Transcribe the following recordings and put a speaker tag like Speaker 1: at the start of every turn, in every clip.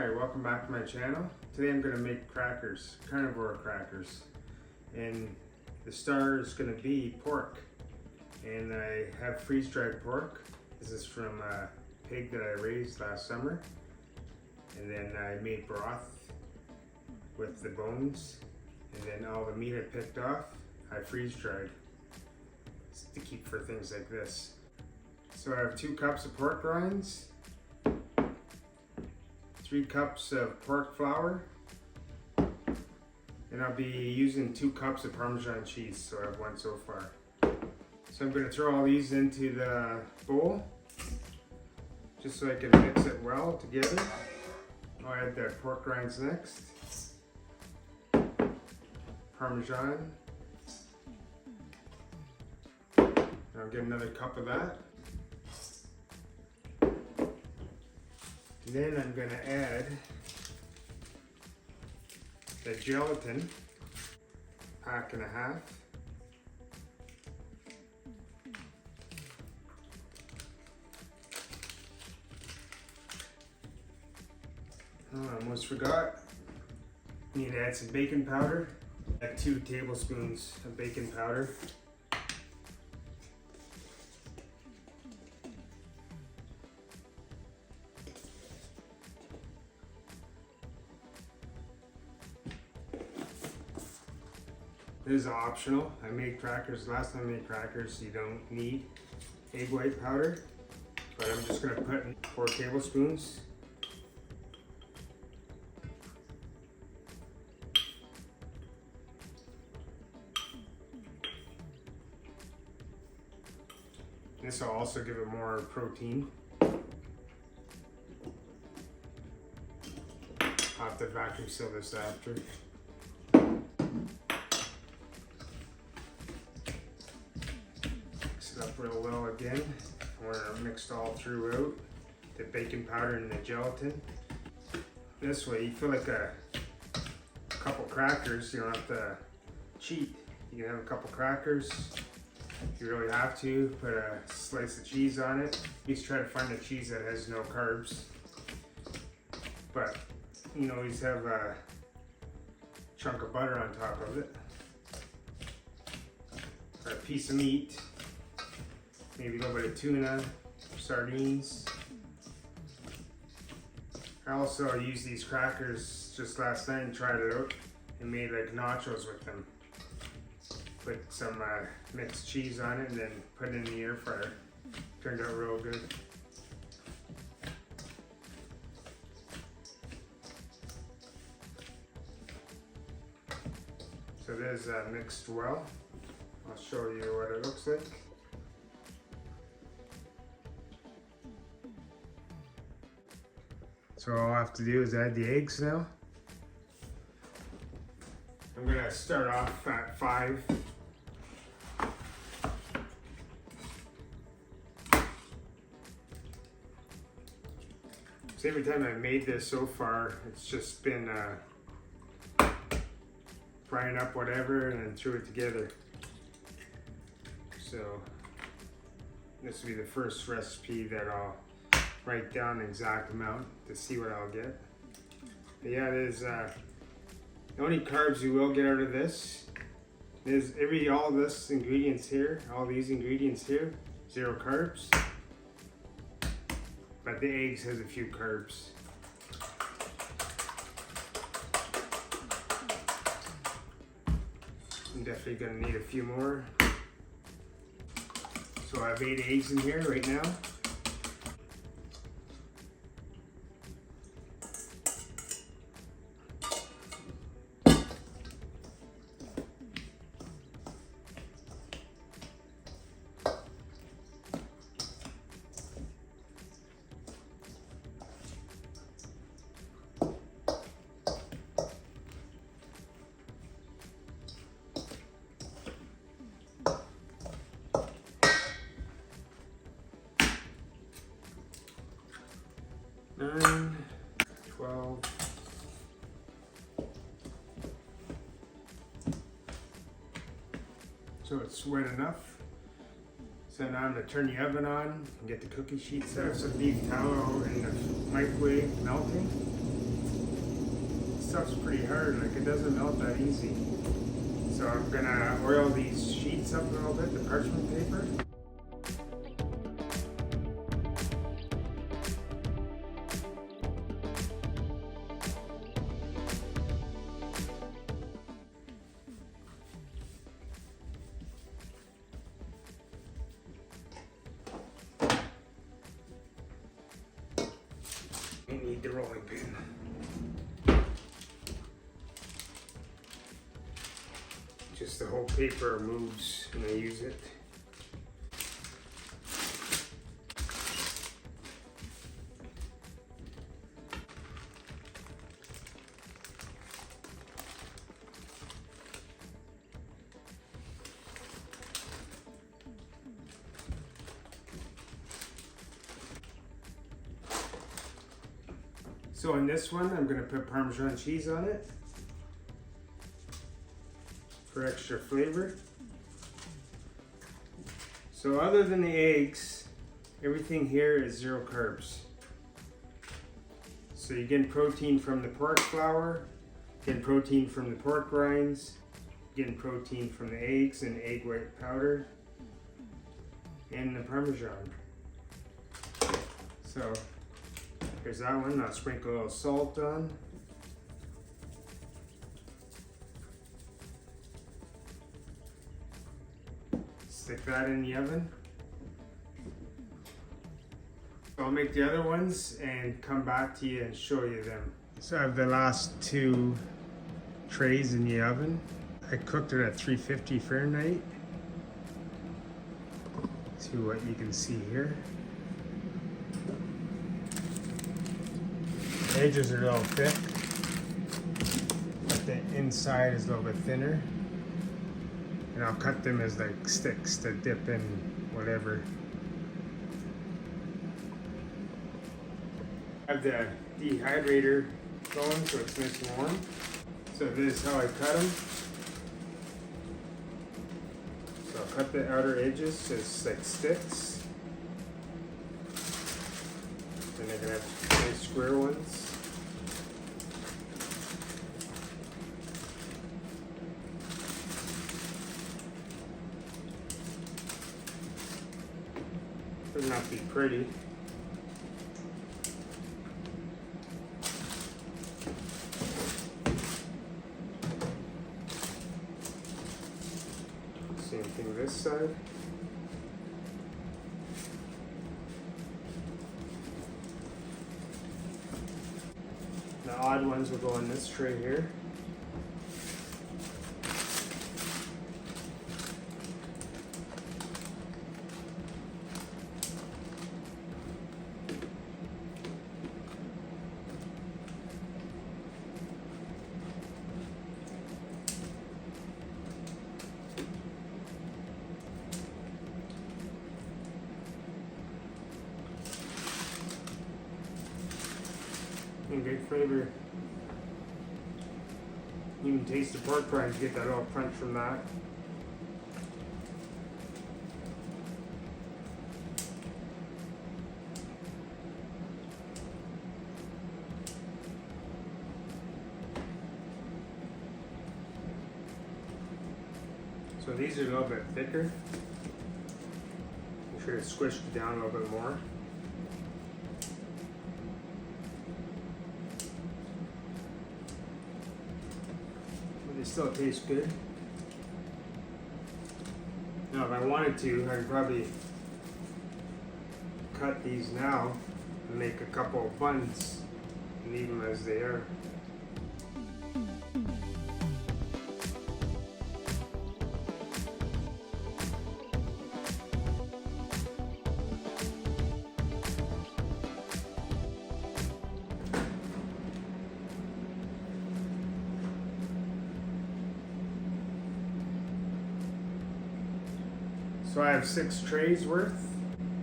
Speaker 1: Hi, welcome back to my channel. Today I'm going to make crackers, carnivore crackers. And the star is going to be pork. And I have freeze-dried pork. This is from a pig that I raised last summer. And then I made broth with the bones. And then all the meat I picked off, I freeze-dried to keep for things like this. So I have 2 cups of pork rinds, 3 cups of pork flour, and I'll be using 2 cups of Parmesan cheese, so I have 1 so far. So I'm going to throw all these into the bowl, just so I can mix it well together. I'll add the pork rinds next, Parmesan, and I'll get another cup of that. And then I'm going to add the gelatin, 1.5 packs. Oh, I almost forgot. Need to add some baking powder. Add 2 tablespoons of baking powder. This is optional. I made crackers. Last time I made crackers, you don't need egg white powder, but I'm just going to put in 4 tablespoons. This will also give it more protein. I'll have to vacuum seal this after. Up real well again. I want it mixed all throughout, the baking powder and the gelatin. This way you feel like a couple crackers. You don't have to cheat. You can have a couple crackers if you really have to. Put a slice of cheese on it. Always try to find a cheese that has no carbs, but you know, always have a chunk of butter on top of it, or a piece of meat. Maybe a little bit of tuna, sardines. I also used these crackers just last night and tried it out and made like nachos with them. Put some mixed cheese on it and then put it in the air fryer. Turned out real good. So there's mixed well. I'll show you what it looks like. So all I have to do is add the eggs now. I'm gonna start off at 5. So every time I've made this so far, it's just been frying up whatever and then threw it together. So this will be the first recipe that I'll write down the exact amount to see what I'll get. But yeah, there's the only carbs you will get out of this is all this ingredients here, all these ingredients here, 0 carbs. But the eggs has a few carbs. I'm definitely gonna need a few more. So I have 8 eggs in here right now. Nine, 12, so it's wet enough. So now I'm going to turn the oven on and get the cookie sheets out. Some beef tallow in the microwave melting. stuff's pretty hard, like it doesn't melt that easy. So I'm gonna oil these sheets up a little bit, the parchment paper. We need the rolling pin. Just the whole paper moves when I use it. So on this one, I'm going to put Parmesan cheese on it for extra flavor. So other than the eggs, everything here is 0 carbs. So you're getting protein from the pork flour, getting protein from the pork rinds, getting protein from the eggs and egg white powder, and the Parmesan. So here's that one. I'll sprinkle a little salt on. Stick that in the oven. I'll make the other ones and come back to you and show you them. So I have the last 2 trays in the oven. I cooked it at 350 Fahrenheit to what you can see here. The edges are a little thick, but the inside is a little bit thinner. And I'll cut them as like sticks to dip in whatever. I have the dehydrator going so it's nice and warm. So this is how I cut them. So I'll cut the outer edges as like sticks. And I can have nice square ones. Doesn't have to be pretty. Same thing this side. The odd ones will go in this tray here. And great flavor. You can taste the pork rinds, get that little crunch from that. So these are a little bit thicker. Make sure to squish it down a little bit more. Still tastes good. Now if I wanted to, I could probably cut these now and make a couple of buns and leave them as they are. So I have 6 trays worth.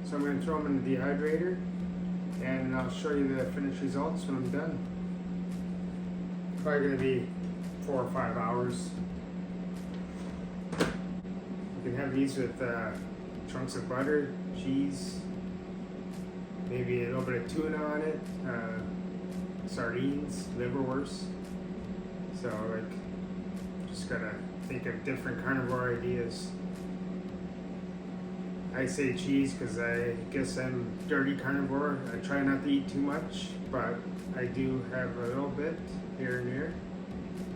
Speaker 1: So I'm going to throw them in the dehydrator and I'll show you the finished results when I'm done. Probably going to be 4 or 5 hours. You can have these with chunks of butter, cheese, maybe a little bit of tuna on it, sardines, liverwurst. So like, just gotta think of different carnivore ideas. I say cheese because I guess I'm dirty carnivore. I try not to eat too much, but I do have a little bit here and there.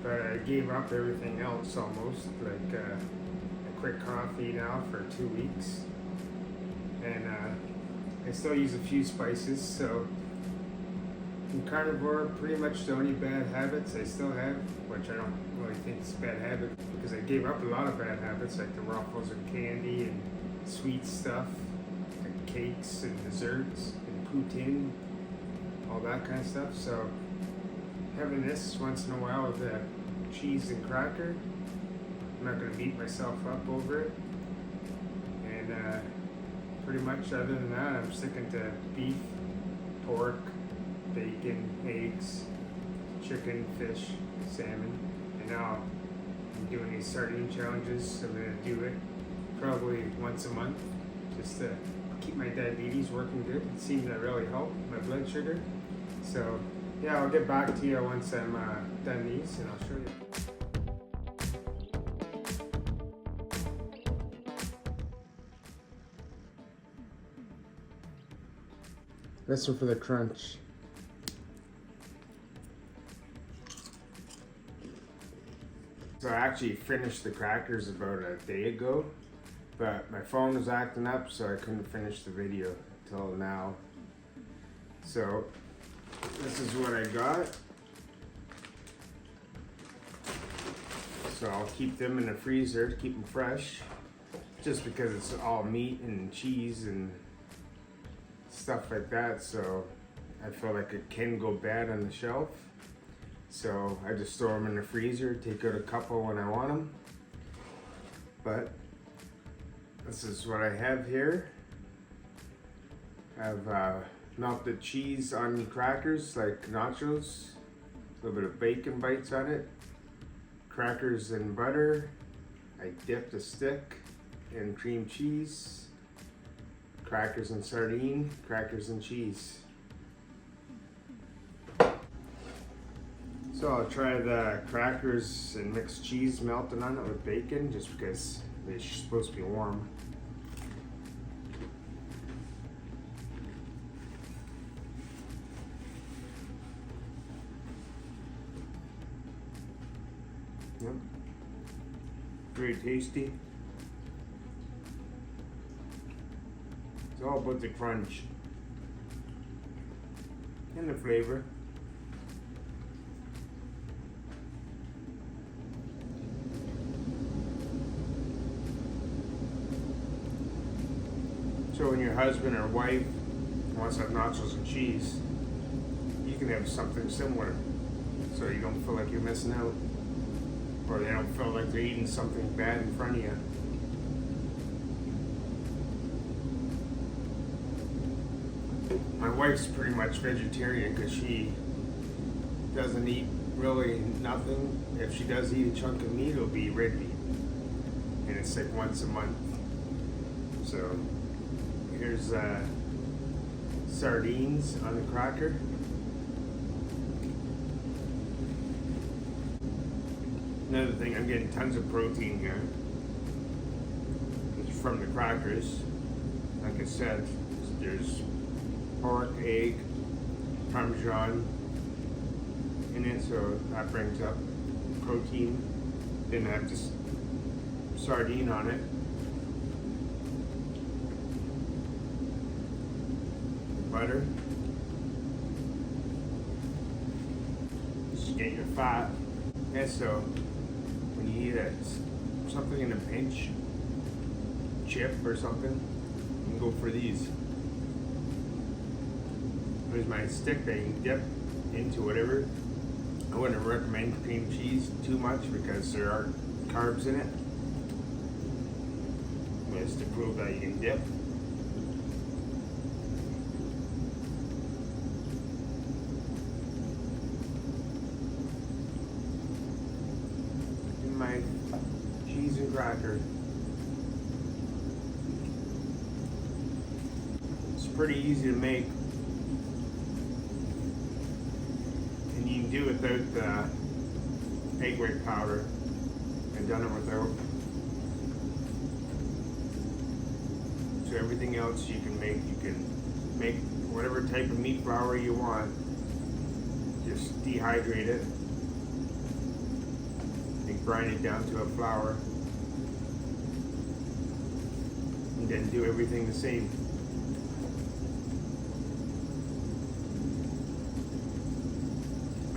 Speaker 1: But I gave up everything else almost, like I quit coffee now for 2 weeks. And I still use a few spices, so in carnivore, pretty much the only bad habits I still have, which I don't really think is a bad habit, because I gave up a lot of bad habits, like the ruffles and candy and sweet stuff, like cakes and desserts and poutine, all that kind of stuff. So having this once in a while with the cheese and cracker, I'm not going to beat myself up over it. And pretty much other than that, I'm sticking to beef, pork, bacon, eggs, chicken, fish, salmon. And now I'm doing these sardine challenges. I'm going to do it probably once a month just to keep my diabetes working good. It seems to really help my blood sugar. So yeah, I'll get back to you once I'm done these, and I'll show you. Listen for the crunch. So I actually finished the crackers about a day ago, but my phone was acting up, so I couldn't finish the video till now. So this is what I got. So I'll keep them in the freezer to keep them fresh, just because it's all meat and cheese and stuff like that. So I feel like it can go bad on the shelf. So I just store them in the freezer, take out a couple when I want them. But this is what I have here. I have melted cheese on crackers like nachos, a little bit of bacon bites on it, crackers and butter. I dipped a stick in cream cheese, crackers and sardine, crackers and cheese. So I'll try the crackers and mixed cheese melted on it with bacon, just because they're supposed to be warm. Yep. Very tasty. It's all about the crunch and the flavor. So when your husband or wife wants to have nachos and cheese, you can have something similar, so you don't feel like you're missing out, or they don't feel like they're eating something bad in front of you. My wife's pretty much vegetarian because she doesn't eat really nothing. If she does eat a chunk of meat, it'll be red meat, and it's like once a month. So here's sardines on the cracker. Another thing, I'm getting tons of protein here. It's from the crackers. Like I said, there's pork, egg, Parmesan in it, so that brings up protein. Then I have just sardine on it. Butter. Just get your fat. And so when you eat something in a pinch, chip or something, you can go for these. Here's my stick that you can dip into whatever. I wouldn't recommend cream cheese too much because there are carbs in it. But it's to prove that you can dip. In my cheese and cracker. It's pretty easy to make. And you can do it without egg white powder. I've done it without. So everything else you can make whatever type of meat flour you want. Just dehydrate it and grind it down to a flour. And then do everything the same.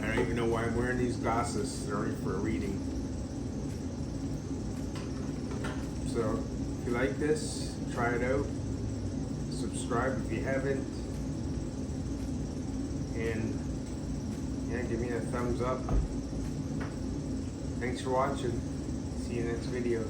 Speaker 1: I don't even know why I'm wearing these glasses. They're only for reading. So if you like this, try it out. Subscribe if you haven't. And yeah, give me a thumbs up. Thanks for watching. See you next video.